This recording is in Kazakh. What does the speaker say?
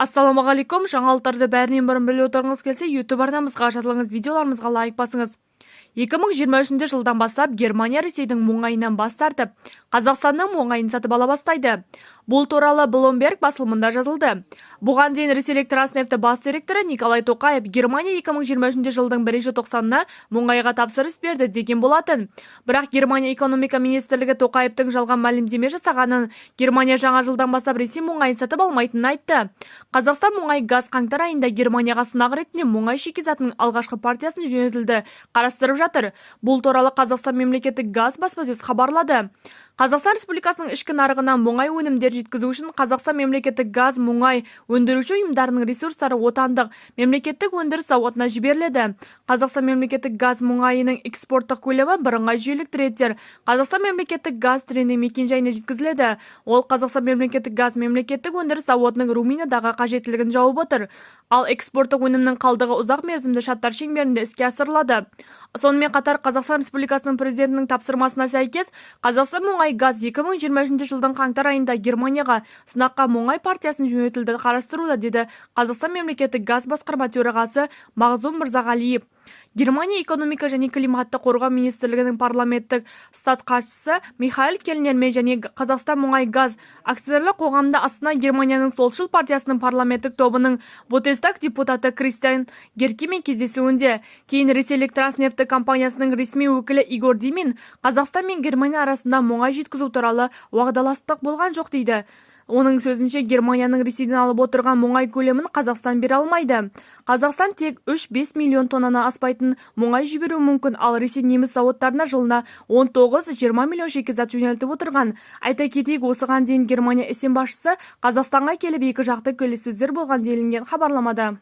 Ассалаумағалейкум, жаңалықтарды бәрінен бұрын біле отырғыңыз келсе, YouTube арнамызға жазылыңыз, видеоларымызға лайк басыңыз. 2023 жылдан бастап Германия Ресейдің мұнайынан бас тартып, Қазақстанның мұнайын сатып ала бастайды. Бұл туралы Bloomberg басылымында жазылды. Бұған дейін ресейлік Транснефті бас директоры Николай Тоқаев Германия 2023 жылдың 1-тоқсанына мұнайға тапсырыс берді деген болатын. Бірақ Германия экономика министрлігі Тоқаевтың жалған мәлімдеме жасағанын, Германия жаңа жылдан бастап Ресей мұнайын сатып алмайтынын айтты. Қазақстан мұнай газ қаңтар айында Германияға сынақ ретінде мұнай шикізатының алғашқы партиясын жөнелтілді қарастырып жатыр. Бұл туралы Қазақстан мемлекеттік газ баспасөз хабарлады. Қазақстан Республикасының ішкі нарығына мұнай өнімдер жеткізу үшін Қазақстан мемлекеттік газ мұнай өндіруші ұйымдарының ресурстары отандық мемлекеттік өндіріс зауытына жіберіледі. Қазақстан мемлекеттік газ мұнайының экспорттық көлемі бірыңғай жүйелік трейдер Қазақстан мемлекеттік газ трейдинг мекенжайына жеткізіледі. Ол Қазақстан мемлекеттік газ мемлекеттік өндіріс зауытының Румыниядағы қажеттілігін жауып отыр. Ал экспорттық өнімнің қалдығы ұзақ мерзімді шарттар шеңберінде іске асырылады. Сонымен қатар Қазақстан Республикасының президентінің тапсырмасына сәйкес Қазақстан мұнай газ 2023 жылдың қаңтар айында Германияға сынаққа мұнай партиясын жөнелтілді қарастыруда, деді Қазақстан мемлекеттік газ басқарма төрағасы Мағзұм Мырзағалиев. Германия экономика және климатты қорғау министрлігінің парламенттік штат хатшысы Михаил Кельнермен және Қазақстан мұнай газ акционерлік қоғамында Астана Германияның солшыл партиясының парламенттік тобының Бундестаг депутаты Кристиан Геркемен кездесуінде. Кейін ресейлік Транснефті компаниясының ресми өкілі Игорь Димин Қазақстан мен Германия арасында мұнай жеткізу туралы уағдаластық болған жоқ дейді. Оның сөзінше, Германияның Ресейден алып отырған мұнай көлемін Қазақстан бере алмайды. Қазақстан тек 3-5 миллион тоннаны аспайтын мұнай жіберу мүмкін, ал Ресей неміс зауыттарына жылына 19-20 миллион шикізат жөнелтіп отырған. Айта кетейік, осыған дейін Германия СМ басшысы Қазақстанға келіп екі жақты келіссөздер болған делінген хабарламада.